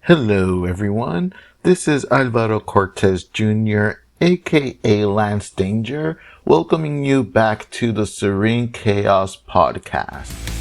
Hello everyone, this is Alvaro Cortez Jr., aka Lance Danger, welcoming you back to the Serene Chaos podcast.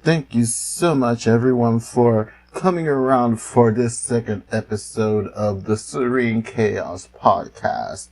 Thank you so much everyone for coming around for this second episode of the Serene Chaos podcast.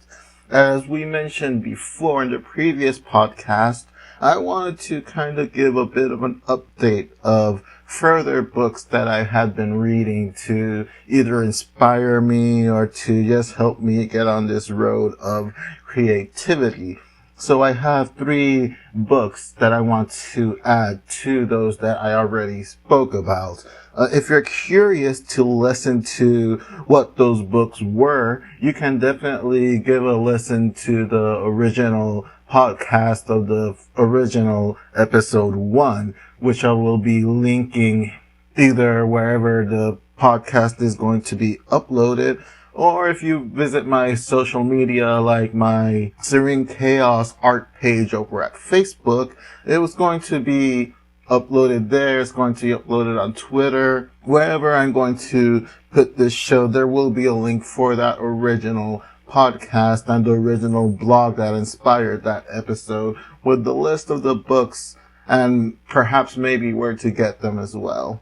As we mentioned before in the previous podcast, I wanted to kind of give a bit of an update of further books that I had been reading to either inspire me or to just help me get on this road of creativity. So I have 3 books that I want to add to those that I already spoke about. If you're curious to listen to what those books were, you can definitely give a listen to the original podcast of the original episode 1, which I will be linking either wherever the podcast is going to be uploaded, or if you visit my social media, like my Serene Chaos art page over at Facebook, it was going to be uploaded there. It's going to be uploaded on Twitter. Wherever I'm going to put this show, there will be a link for that original podcast and the original blog that inspired that episode with the list of the books and perhaps maybe where to get them as well.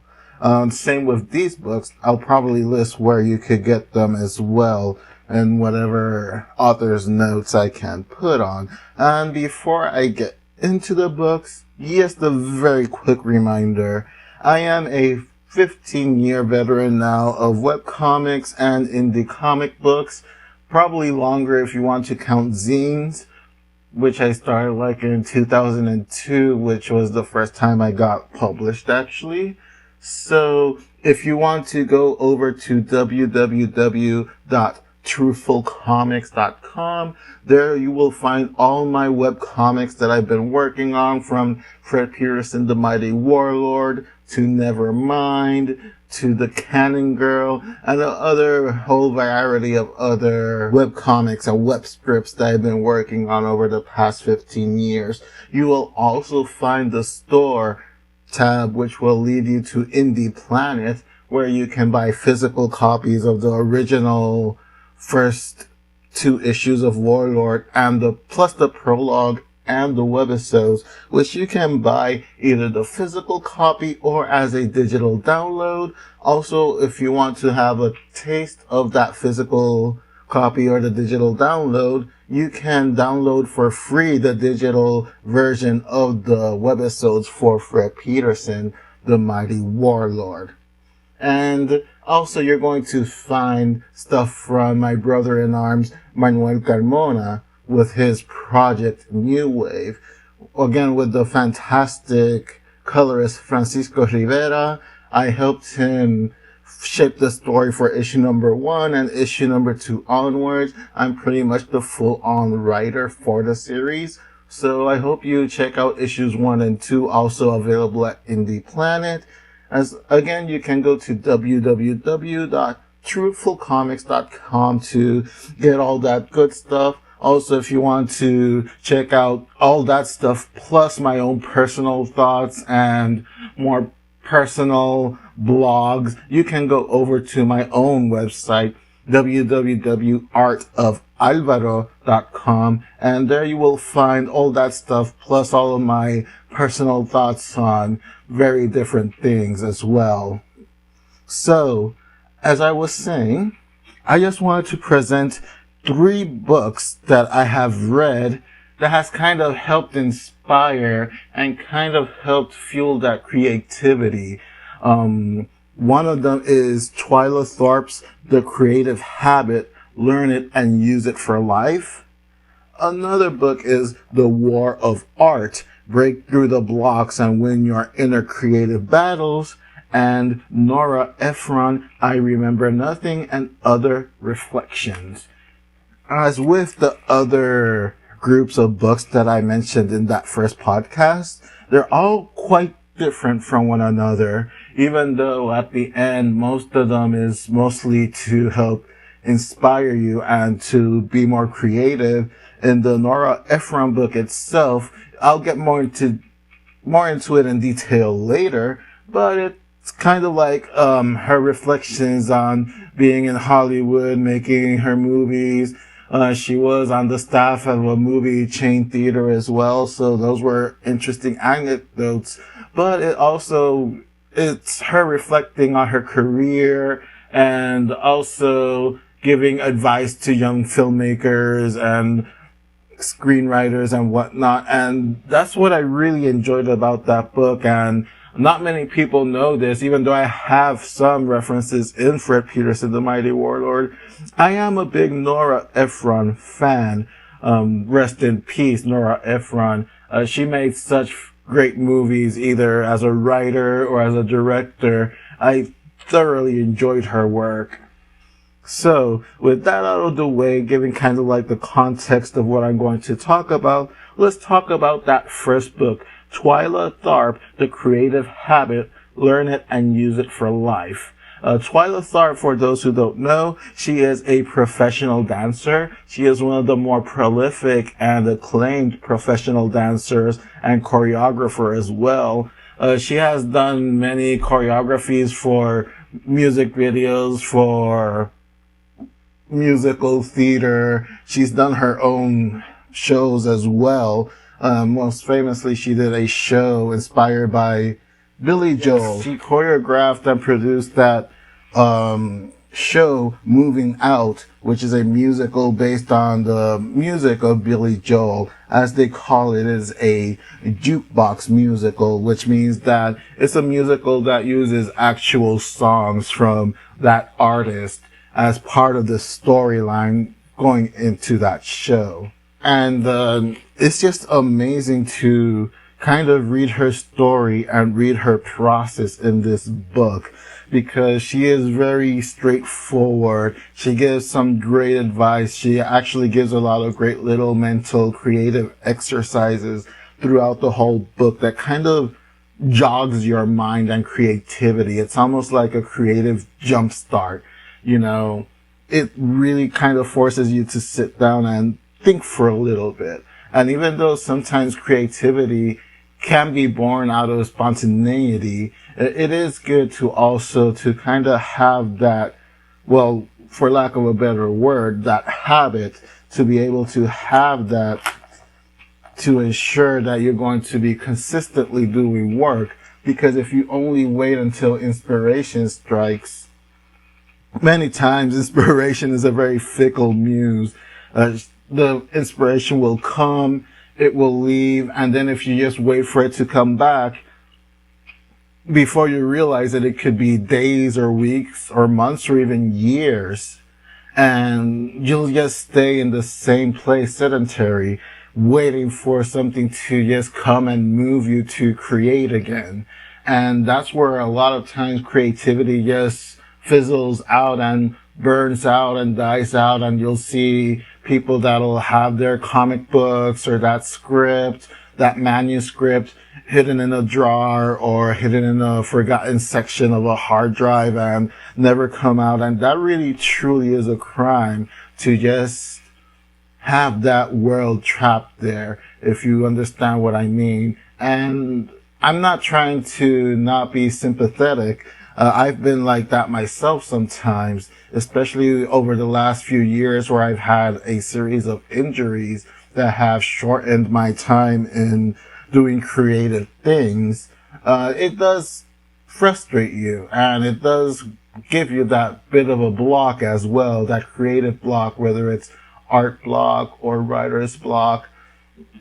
Same with these books. I'll probably list where you could get them as well and whatever author's notes I can put on. And before I get into the books, yes, the very quick reminder, I am a 15-year veteran now of webcomics and indie comic books, probably longer if you want to count zines, which I started like in 2002, which was the first time I got published actually. So if you want to go over to www.truthfulcomics.com, there you will find all my webcomics that I've been working on, from Fred Peterson, the Mighty Warlord, to Nevermind, to The Cannon Girl, and the other whole variety of other webcomics and web scripts that I've been working on over the past 15 years. You will also find the store tab, which will lead you to Indie Planet, where you can buy physical copies of the original first 2 issues of Warlord and plus the prologue and the webisodes, which you can buy either the physical copy or as a digital download. Also, if you want to have a taste of that physical copy or the digital download, you can download for free the digital version of the webisodes for Fred Peterson, the Mighty Warlord. And also you're going to find stuff from my brother-in-arms, Manuel Carmona, with his project New Wave. Again, with the fantastic colorist Francisco Rivera. I helped him shape the story for issue number 1 and issue number 2 onwards. I'm pretty much the full-on writer for the series. So I hope you check out issues 1 and 2, also available at Indie Planet. As again, you can go to www.truthfulcomics.com to get all that good stuff. Also, if you want to check out all that stuff, plus my own personal thoughts and more personal blogs, you can go over to my own website, www.artofalvaro.com, and there you will find all that stuff, plus all of my personal thoughts on very different things as well. So, as I was saying, I just wanted to present 3 books that I have read that has kind of helped inspire and kind of helped fuel that creativity. One of them is Twilight Tharp's The Creative Habit, Learn It and Use It for Life. Another book is The War of Art, Break Through the Blocks and Win Your Inner Creative Battles. and Nora Efron, I Remember Nothing, and Other Reflections. As with the other groups of books that I mentioned in that first podcast, they're all quite different from one another, even though at the end, most of them is mostly to help inspire you and to be more creative. In the Nora Ephron book itself, I'll get more into it in detail later, but it's kind of like her reflections on being in Hollywood, making her movies. She was on the staff of a movie chain theater as well, so those were interesting anecdotes. But it's her reflecting on her career and also giving advice to young filmmakers and screenwriters and whatnot. And that's what I really enjoyed about that book. And not many people know this, even though I have some references in Fred Peterson, The Mighty Warlord. I am a big Nora Ephron fan. Rest in peace, Nora Ephron. She made such great movies, either as a writer or as a director. I thoroughly enjoyed her work. So, with that out of the way, giving kind of like the context of what I'm going to talk about, let's talk about that first book, Twilight Tharp, The Creative Habit, Learn It and Use It for Life. Twilight Tharp, for those who don't know, she is a professional dancer. She is one of the more prolific and acclaimed professional dancers and choreographer as well. She has done many choreographies for music videos, for musical theater. She's done her own shows as well. Most famously, she did a show inspired by Billy Joel. She choreographed and produced that show Moving Out, which is a musical based on the music of Billy Joel. As they call it, is a jukebox musical, which means that it's a musical that uses actual songs from that artist as part of the storyline going into that show. And it's just amazing to kind of read her story and read her process in this book, because she is very straightforward. She gives some great advice. She actually gives a lot of great little mental creative exercises throughout the whole book that kind of jogs your mind and creativity. It's almost like a creative jump start. You know, it really kind of forces you to sit down and think for a little bit. And even though sometimes creativity can be born out of spontaneity, it is good to also to kind of have that, well, for lack of a better word, that habit, to be able to have that, to ensure that you're going to be consistently doing work. Because if you only wait until inspiration strikes, many times inspiration is a very fickle muse. The inspiration will come, it will leave, and then if you just wait for it to come back, before you realize it, it could be days or weeks or months or even years. And you'll just stay in the same place, sedentary, waiting for something to just come and move you to create again. And that's where a lot of times creativity just fizzles out and burns out and dies out, and you'll see people that'll have their comic books or that script, that manuscript hidden in a drawer or hidden in a forgotten section of a hard drive and never come out. And that really truly is a crime, to just have that world trapped there, if you understand what I mean. And I'm not trying to not be sympathetic. I've been like that myself sometimes, especially over the last few years where I've had a series of injuries that have shortened my time in doing creative things. It does frustrate you, and it does give you that bit of a block as well, that creative block, whether it's art block or writer's block.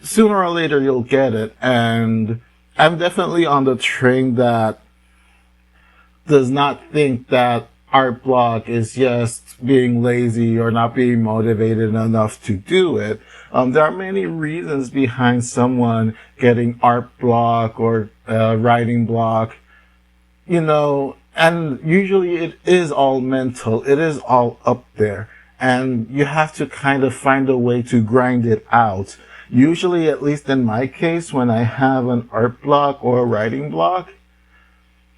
Sooner or later you'll get it, and I'm definitely on the train that does not think that art block is just being lazy or not being motivated enough to do it. There are many reasons behind someone getting art block or writing block. and usually it is all mental. It is all up there. And you have to kind of find a way to grind it out. Usually, at least in my case, when I have an art block or a writing block,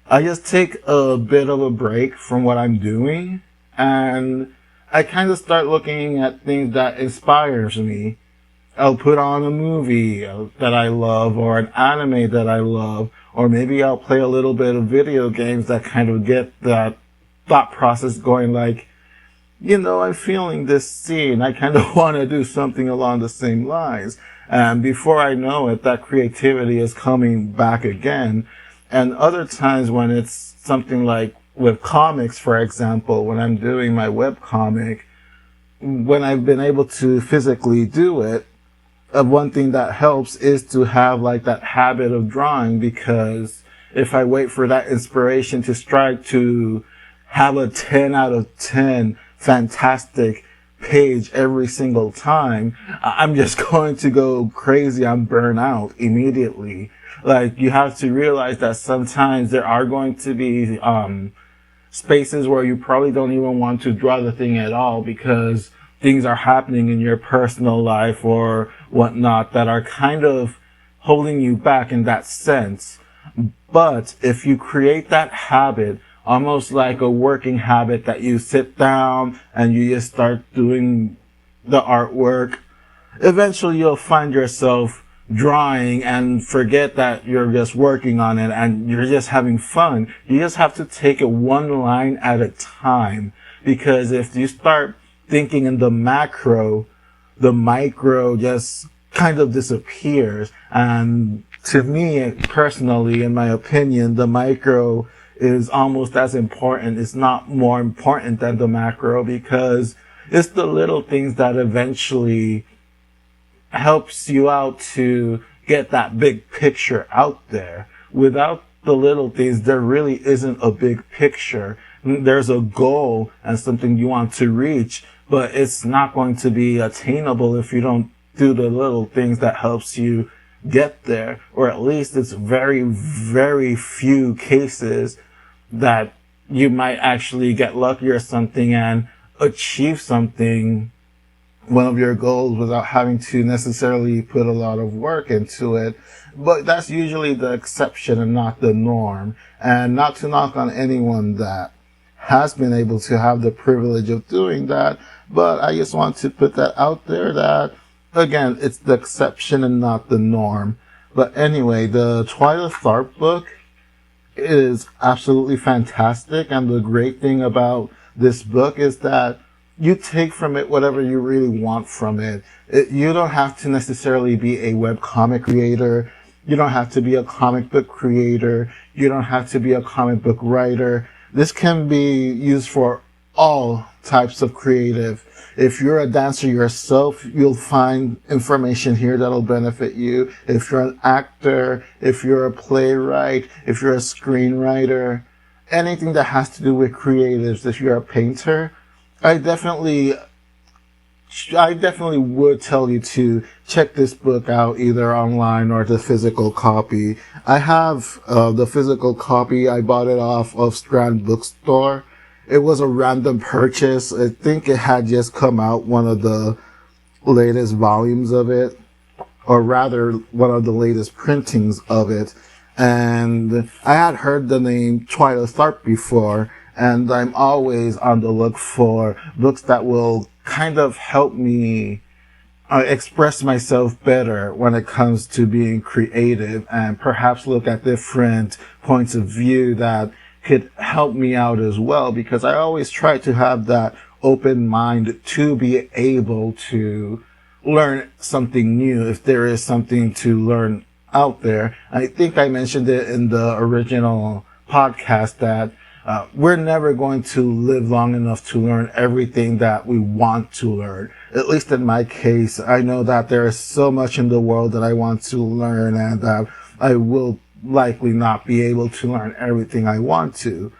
I just take a bit of a break from what I'm doing, and I kind of start looking at things that inspires me. I'll put on a movie that I love, or an anime that I love, or maybe I'll play a little bit of video games that kind of get that thought process going, like, I'm feeling this scene. I kind of want to do something along the same lines. And before I know it, that creativity is coming back again. And other times when it's something like with comics, for example, when I'm doing my webcomic, when I've been able to physically do it, one thing that helps is to have like that habit of drawing, because if I wait for that inspiration to strike to have a 10 out of 10 fantastic page every single time, I'm just going to go crazy. I'm burnt out immediately. Like, you have to realize that sometimes there are going to be spaces where you probably don't even want to draw the thing at all, because things are happening in your personal life or whatnot that are kind of holding you back in that sense. But if you create that habit, almost like a working habit, that you sit down and you just start doing the artwork, eventually you'll find yourself drawing and forget that you're just working on it and you're just having fun. You just have to take it one line at a time, because if you start thinking in the macro, the micro just kind of disappears. And to me, personally, in my opinion, the micro is almost as important. It's not more important than the macro, because it's the little things that eventually helps you out to get that big picture out there. Without the little things, there really isn't a big picture. There's a goal and something you want to reach, but it's not going to be attainable if you don't do the little things that helps you get there. Or at least it's very, very few cases that you might actually get lucky or something and achieve something, one of your goals, without having to necessarily put a lot of work into it. But that's usually the exception and not the norm. And not to knock on anyone that has been able to have the privilege of doing that, but I just want to put that out there that, again, it's the exception and not the norm. But anyway, the Twilight Tharp book is absolutely fantastic, and the great thing about this book is that you take from it whatever you really want from it. You don't have to necessarily be a webcomic creator. You don't have to be a comic book creator. You don't have to be a comic book writer. This can be used for all types of creative. If you're a dancer yourself, you'll find information here that'll benefit you. If you're an actor, if you're a playwright, if you're a screenwriter, anything that has to do with creatives, if you're a painter, I definitely would tell you to check this book out, either online or the physical copy. I have the physical copy. I bought it off of Strand Bookstore. It was a random purchase. I think it had just come out, one of the latest volumes of it, or rather one of the latest printings of it. And I had heard the name Twilight Tharp before, and I'm always on the look for books that will kind of help me express myself better when it comes to being creative, and perhaps look at different points of view that could help me out as well, because I always try to have that open mind to be able to learn something new if there is something to learn out there. I think I mentioned it in the original podcast that we're never going to live long enough to learn everything that we want to learn. At least in my case, I know that there is so much in the world that I want to learn, and that I will likely not be able to learn everything I want to.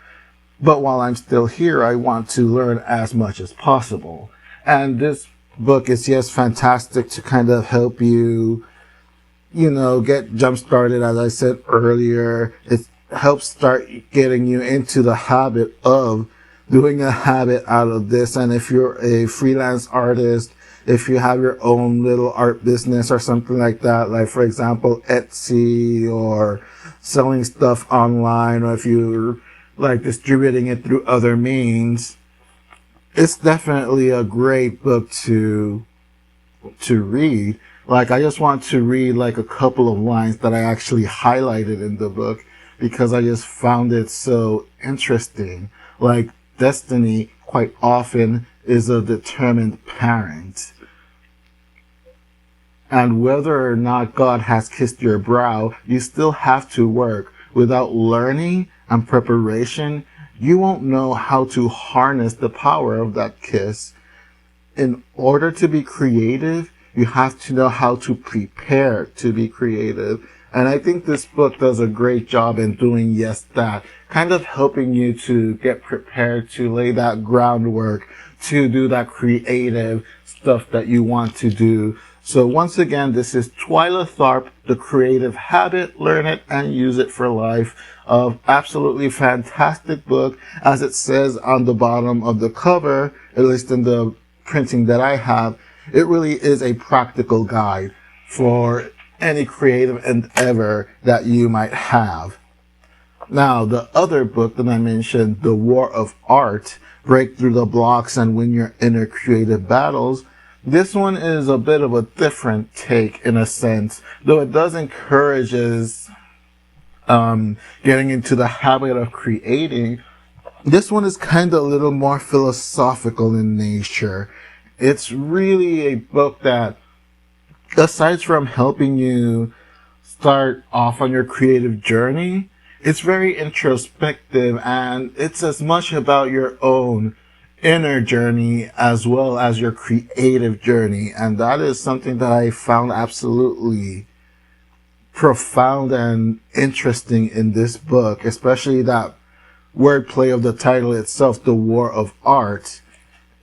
But while I'm still here, I want to learn as much as possible. And this book is just fantastic to kind of help you, get jump started. As I said earlier, it's helps start getting you into the habit of doing a habit out of this. And if you're a freelance artist, if you have your own little art business or something like that, like for example, Etsy, or selling stuff online, or if you're like distributing it through other means, it's definitely a great book to read. Like, I just want to read like a couple of lines that I actually highlighted in the book because I just found it so interesting. Like, destiny quite often is a determined parent. And whether or not God has kissed your brow, you still have to work. Without learning and preparation, you won't know how to harness the power of that kiss. In order to be creative, you have to know how to prepare to be creative. And I think this book does a great job in doing just that, kind of helping you to get prepared to lay that groundwork, to do that creative stuff that you want to do. So once again, this is Twilight Tharp, The Creative Habit, Learn It and Use It for Life. Absolutely fantastic book. As it says on the bottom of the cover, at least in the printing that I have, it really is a practical guide for any creative endeavor that you might have. Now, the other book that I mentioned, The War of Art, Break Through the Blocks and Win Your Inner Creative Battles, this one is a bit of a different take in a sense, though it does encourage us getting into the habit of creating. This one is kind of a little more philosophical in nature. It's really a book that, aside from helping you start off on your creative journey, it's very introspective, and it's as much about your own inner journey as well as your creative journey. And that is something that I found absolutely profound and interesting in this book, especially that wordplay of the title itself, The War of Art.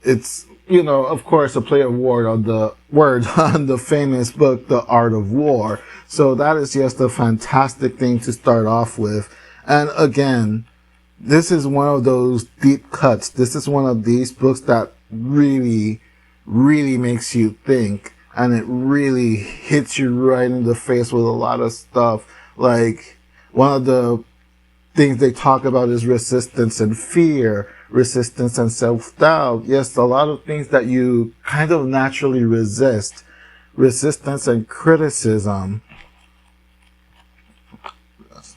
It's, of course, a play of word on the word on the famous book, The Art of War. So that is just a fantastic thing to start off with. And again, this is one of those deep cuts. This is one of these books that really, really makes you think. And it really hits you right in the face with a lot of stuff. Like, one of the things they talk about is resistance and fear, resistance and self-doubt. Yes, a lot of things that you kind of naturally resist. Resistance and criticism.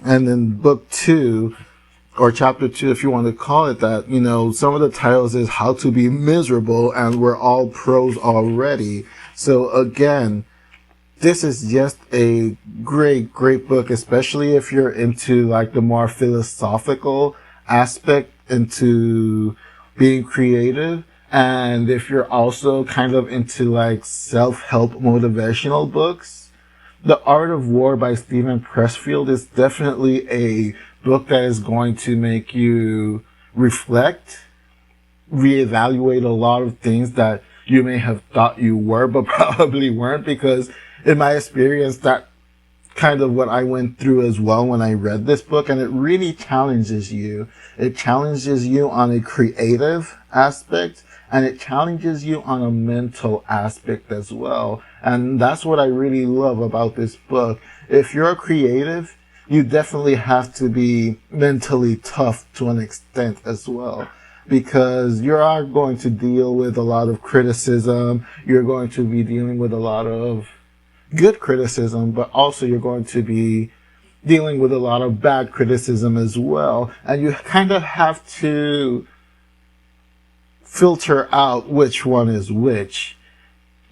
And in book 2, or chapter 2, if you want to call it that, some of the titles is How to Be Miserable, and we're all pros already. So again, this is just a great, great book, especially if you're into like the more philosophical aspect into being creative. And if you're also kind of into like self-help motivational books, The Art of War by Stephen Pressfield is definitely a book that is going to make you reflect, reevaluate a lot of things that you may have thought you were, but probably weren't, because in my experience, that kind of what I went through as well when I read this book, and it really challenges you. It challenges you on a creative aspect, and it challenges you on a mental aspect as well. And that's what I really love about this book. If you're a creative, you definitely have to be mentally tough to an extent as well, because you are going to deal with a lot of criticism. You're going to be dealing with a lot of good criticism, but also you're going to be dealing with a lot of bad criticism as well. And you kind of have to filter out which one is which,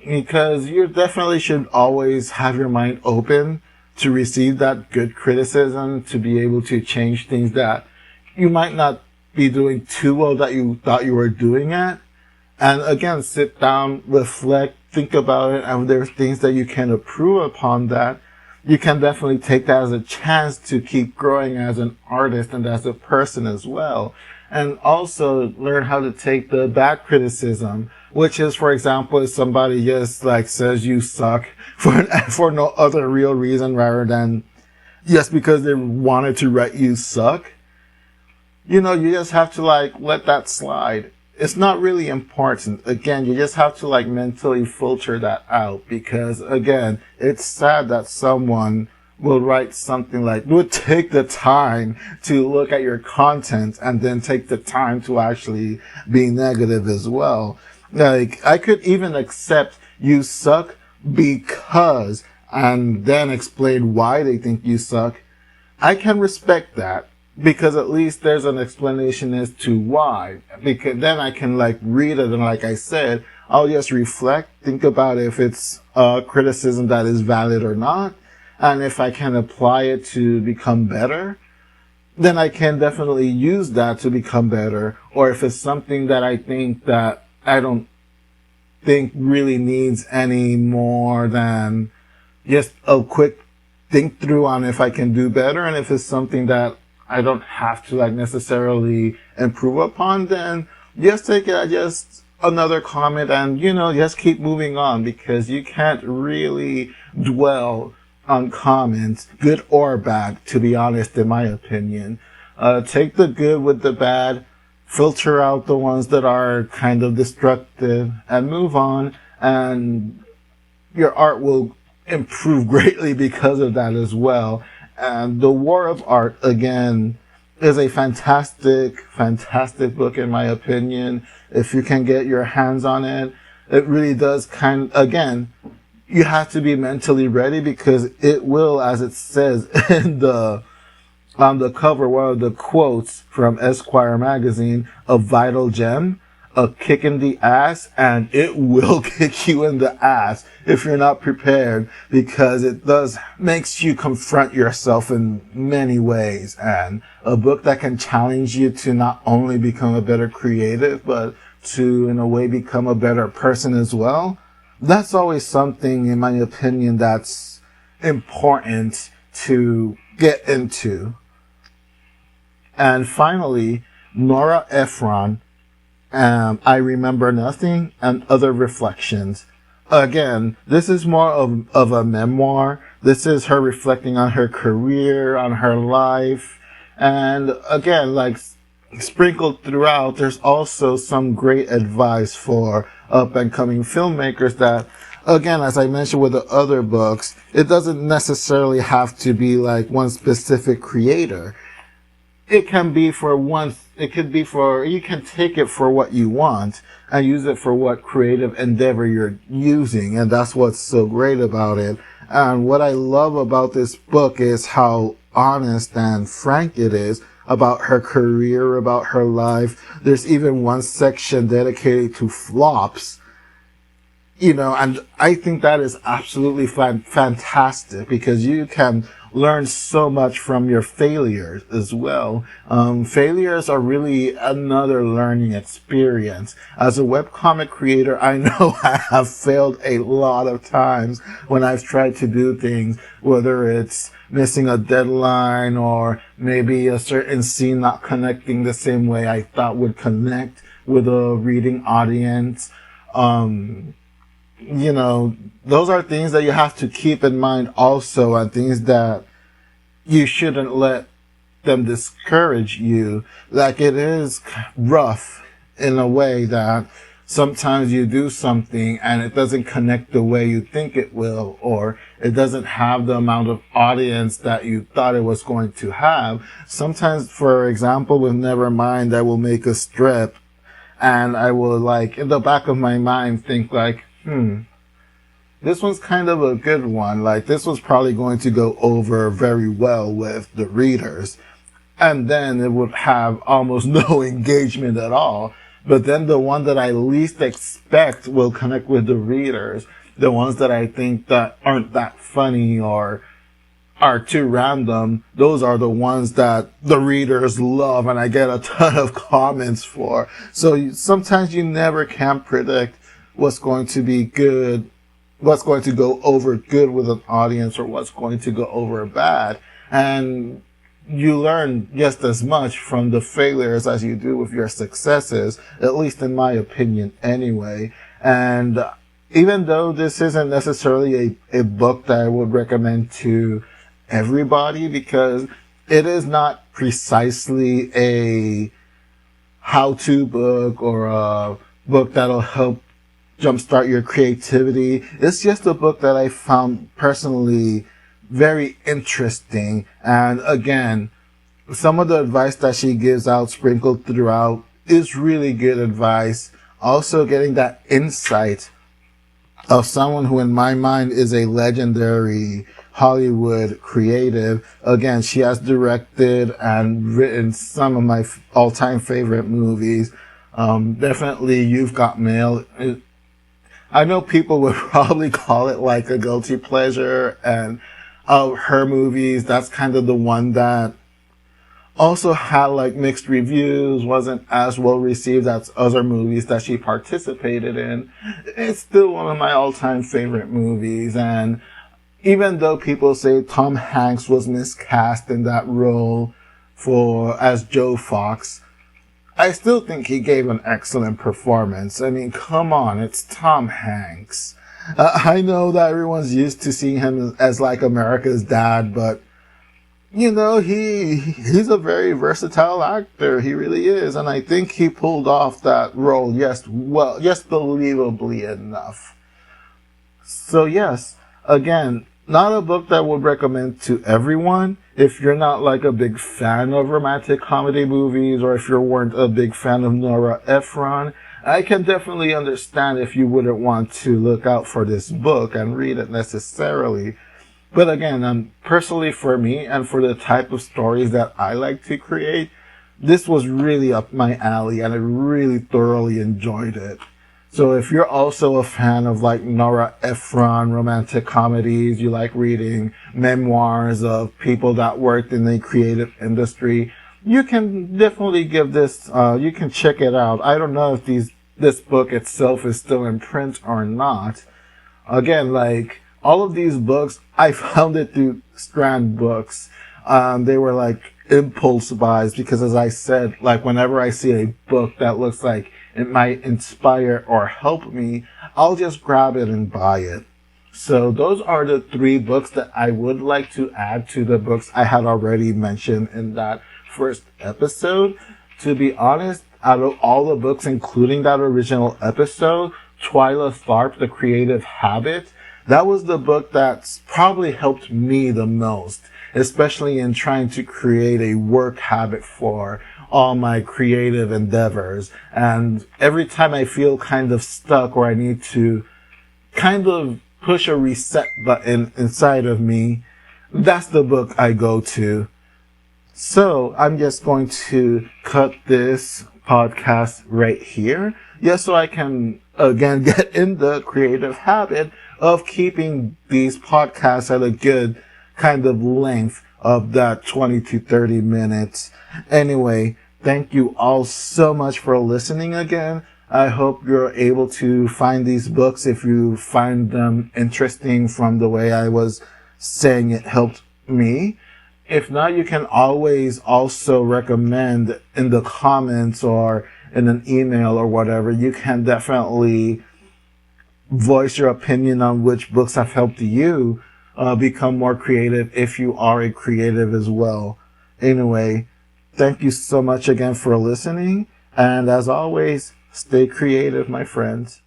because you definitely should always have your mind open to receive that good criticism, to be able to change things that you might not be doing too well that you thought you were doing it. And again, sit down, reflect, think about it, and if there's things that you can improve upon that, you can definitely take that as a chance to keep growing as an artist and as a person as well. And also learn how to take the bad criticism, which is, for example, if somebody just like says you suck for no other real reason rather than just because they wanted to write you suck. You know, you just have to like let that slide. It's not really important. Again, you just have to like mentally filter that out, because again, it's sad that someone will write something like, would take the time to look at your content and then take the time to actually be negative as well. Like, I could even accept you suck because, and then explain why they think you suck. I can respect that, because at least there's an explanation as to why. Because then I can like read it, and like I said, I'll just reflect, think about if it's a criticism that is valid or not, and if I can apply it to become better, then I can definitely use that to become better. Or if it's something that I think that I don't think really needs any more than just a quick think through on if I can do better, and if it's something that I don't have to like necessarily improve upon, then just take it as just another comment and, you know, just keep moving on, because you can't really dwell on comments, good or bad, to be honest, in my opinion. Take the good with the bad, filter out the ones that are kind of destructive, and move on, and your art will improve greatly because of that as well. And The War of Art, again, is a fantastic, fantastic book in my opinion. If you can get your hands on it, it really does again, you have to be mentally ready, because it will, as it says on the cover, one of the quotes from Esquire magazine, a vital gem, a kick in the ass, and it will kick you in the ass if you're not prepared, because it makes you confront yourself in many ways. And a book that can challenge you to not only become a better creative, but to, in a way, become a better person as well. That's always something, in my opinion, that's important to get into. And finally, Nora Efron, I Remember Nothing and Other Reflections. Again, this is more of a memoir. This is her reflecting on her career, on her life. And again, like sprinkled throughout, there's also some great advice for up and coming filmmakers that, again, as I mentioned with the other books, it doesn't necessarily have to be like one specific creator. It can be for one, you can take it for what you want and use it for what creative endeavor you're using. And that's what's so great about it. And what I love about this book is how honest and frank it is about her career, about her life. There's even one section dedicated to flops, you know, and I think that is absolutely fantastic, because you can learn so much from your failures as well. Failures are really another learning experience. As a webcomic creator, I know I have failed a lot of times when I've tried to do things, whether it's missing a deadline or maybe a certain scene not connecting the same way I thought would connect with a reading audience. You know, those are things that you have to keep in mind also, and things that you shouldn't let them discourage you. Like, it is rough in a way that sometimes you do something and it doesn't connect the way you think it will, or it doesn't have the amount of audience that you thought it was going to have. Sometimes, for example, with Nevermind, I will make a strip and I will, like, in the back of my mind think like, this one's kind of a good one. Like, this was probably going to go over very well with the readers. And then it would have almost no engagement at all. But then the one that I least expect will connect with the readers. The ones that I think that aren't that funny or are too random, those are the ones that the readers love and I get a ton of comments for. So sometimes you never can predict what's going to be good, what's going to go over good with an audience, or what's going to go over bad. And you learn just as much from the failures as you do with your successes, at least in my opinion anyway. And even though this isn't necessarily a book that I would recommend to everybody, because it is not precisely a how-to book or a book that'll help jumpstart your creativity. It's just a book that I found personally very interesting. And again, some of the advice that she gives out sprinkled throughout is really good advice. Also getting that insight of someone who in my mind is a legendary Hollywood creative. Again, she has directed and written some of my all-time favorite movies. Definitely You've Got Mail. I know people would probably call it like a guilty pleasure, and of her movies, that's kind of the one that also had like mixed reviews, wasn't as well received as other movies that she participated in. It's still one of my all-time favorite movies, and even though people say Tom Hanks was miscast in that role as Joe Fox, I still think he gave an excellent performance. I mean, come on, it's Tom Hanks. I know that everyone's used to seeing him as like America's dad, but you know, he's a very versatile actor. He really is. And I think he pulled off that role, just believably enough. So yes, again, not a book that I would recommend to everyone. If you're not like a big fan of romantic comedy movies, or if you weren't a big fan of Nora Ephron, I can definitely understand if you wouldn't want to look out for this book and read it necessarily. But again, personally for me and for the type of stories that I like to create, this was really up my alley and I really thoroughly enjoyed it. So if you're also a fan of like Nora Ephron romantic comedies, you like reading memoirs of people that worked in the creative industry, you can definitely give this, you can check it out. I don't know if this book itself is still in print or not. Again, like, all of these books, I found it through Strand Books. They were like impulse buys because, as I said, like whenever I see a book that looks like it might inspire or help me, I'll just grab it and buy it. So those are the 3 books that I would like to add to the books I had already mentioned in that first episode. To be honest, out of all the books, including that original episode, Twilight Tharp, The Creative Habit, that was the book that's probably helped me the most, especially in trying to create a work habit for all my creative endeavors. And every time I feel kind of stuck or I need to kind of push a reset button inside of me, that's the book I go to. So I'm just going to cut this podcast right here, just so I can again get in the creative habit of keeping these podcasts at a good kind of length of that 20 to 30 minutes. Anyway, thank you all so much for listening again. I hope you're able to find these books if you find them interesting from the way I was saying it helped me. If not, you can always also recommend in the comments or in an email or whatever. You can definitely voice your opinion on which books have helped you become more creative if you are a creative as well. Anyway, thank you so much again for listening. And as always, stay creative, my friends.